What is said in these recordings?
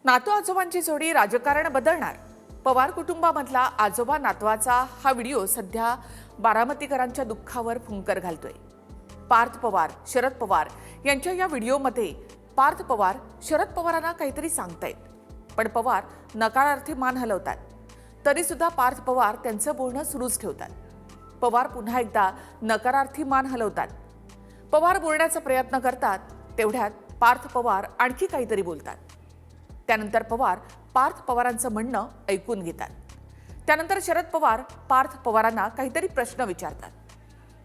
नातू आजोबांची जोडी राजकारण बदलणार. पवार कुटुंबामधला आजोबा नातवाचा हा व्हिडिओ सध्या बारामतीकरांच्या दुःखावर फुंकर घालतोय. पार्थ पवार, शरद पवार यांच्या या व्हिडिओमध्ये पार्थ पवार शरद पवारांना काहीतरी सांगतायत, पण पवार नकारार्थी मान हलवतात. तरी सुद्धा पार्थ पवार त्यांचं बोलणं सुरूच ठेवतात. पवार पुन्हा एकदा नकारार्थी मान हलवतात. पवार बोलण्याचा प्रयत्न करतात, तेवढ्यात पार्थ पवार आणखी काहीतरी बोलतात. त्यानंतर पवार पार्थ पवारांचं म्हणणं ऐकून घेतात. त्यानंतर शरद पवार पार्थ पवारांना काहीतरी प्रश्न विचारतात.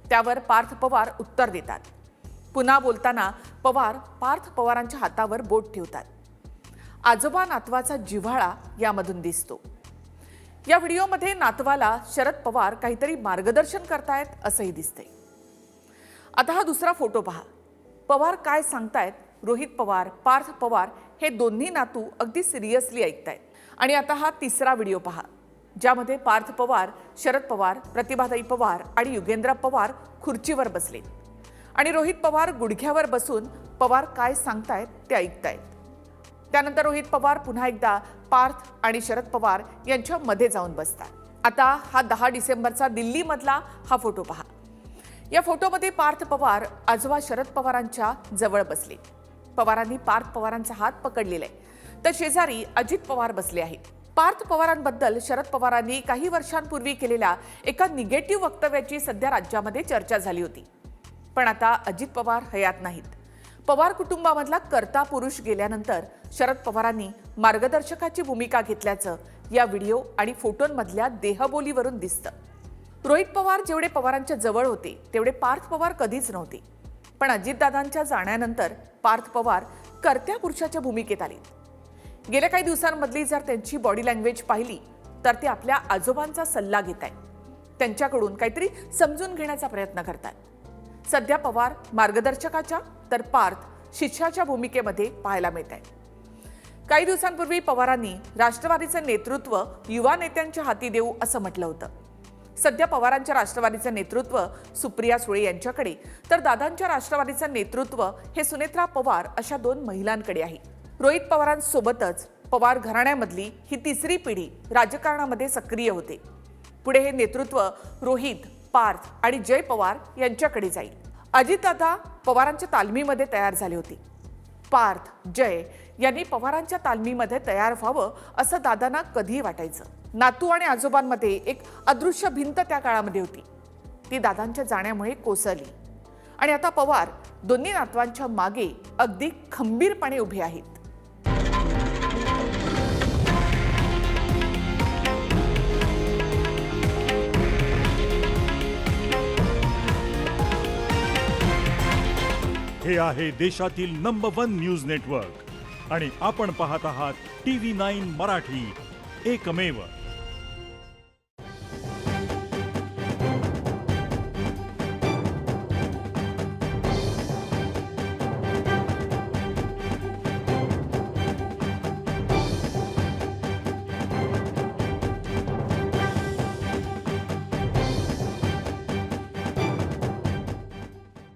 त्यावर पार्थ पवार उत्तर देतात. पुन्हा बोलताना पवार पार्थ पवारांच्या हातावर बोट ठेवतात. आजोबा नातवाचा जिव्हाळा यामधून दिसतो. या व्हिडिओमध्ये नातवाला शरद पवार काहीतरी मार्गदर्शन करतायत असंही दिसतंय. आता हा दुसरा फोटो पहा. पवार काय सांगतायत रोहित पवार, पार्थ पवार हे दोन्ही नातू अगदी सिरियसली ऐकतायत. आणि आता हा तिसरा व्हिडिओ पहा, ज्यामध्ये पार्थ पवार, शरद पवार, प्रतिभाताई पवार आणि युगेंद्र पवार खुर्चीवर बसले आणि रोहित पवार गुडघ्यावर बसून पवार काय सांगतायत ते ऐकतायत. त्यानंतर रोहित पवार पुन्हा एकदा पार्थ आणि शरद पवार यांच्या मध्ये जाऊन बसतात. आता हा 10 डिसेंबरचा दिल्लीमधला हा फोटो पहा. या फोटोमध्ये पार्थ पवार आजोबा शरद पवारांच्या जवळ बसले. पवारांनी पार्थ पवारांचा हात पकडलेला आहे, तर शेजारी अजित पवार बसले आहेत. पार्थ पवारांबद्दल शरद पवारांनी काही वर्षांपूर्वी केलेल्या एका निगेटिव्ह वक्तव्याची सध्या राज्यामध्ये चर्चा झाली होती. पण आता अजित पवार हयात नाहीत. पवार कुटुंबामधला कर्ता पुरुष गेल्यानंतर शरद पवारांनी मार्गदर्शकाची भूमिका घेतल्याचं या व्हिडिओ आणि फोटोंमधल्या देहबोलीवरून दिसतं. रोहित पवार जेवढे पवारांच्या जवळ होते तेवढे पार्थ पवार कधीच नव्हते. पण अजितदादांच्या जाण्यानंतर पार्थ पवार कर्त्या पुरुषाच्या भूमिकेत आले. गेल्या काही दिवसांमधली जर त्यांची बॉडी लँग्वेज पाहिली तर ते आपल्या आजोबांचा सल्ला घेत आहेत. त्यांच्याकडून काहीतरी समजून घेण्याचा प्रयत्न करतात. सध्या पवार मार्गदर्शकाच्या तर पार्थ शिष्याच्या भूमिकेमध्ये पाहायला मिळत आहे. काही दिवसांपूर्वी पवारांनी राष्ट्रवादीचं नेतृत्व युवा नेत्यांच्या हाती देऊ असं म्हटलं होतं. सध्या पवारांच्या राष्ट्रवादीचं नेतृत्व सुप्रिया सुळे यांच्याकडे, तर दादांच्या राष्ट्रवादीचं नेतृत्व हे सुनेत्रा पवार अशा 2 महिलांकडे आहे. रोहित पवारांसोबतच पवार घराण्यामधली ही तिसरी पिढी राजकारणामध्ये सक्रिय होते. पुढे हे नेतृत्व रोहित, पार्थ आणि जय पवार यांच्याकडे जाईल. अजितदादा पवारांच्या तालमीमध्ये तयार झाले होते. पार्थ, जय यांनी पवारांच्या तालमीमध्ये तयार व्हावं असं दादांना कधीही वाटायचं. नातू आणि आजोबांमध्ये एक अदृश्य भिंत त्या काळामध्ये होती. ती दादांच्या जाण्यामुळे कोसळली आणि आता पवार दोन्ही नातवांच्या मागे अगदी खंबीरपणे उभे आहेत. हे आहे देशातील नंबर 1 न्यूज नेटवर्क आणि आपण पाहत आहात TV9 मराठी, एकमेव.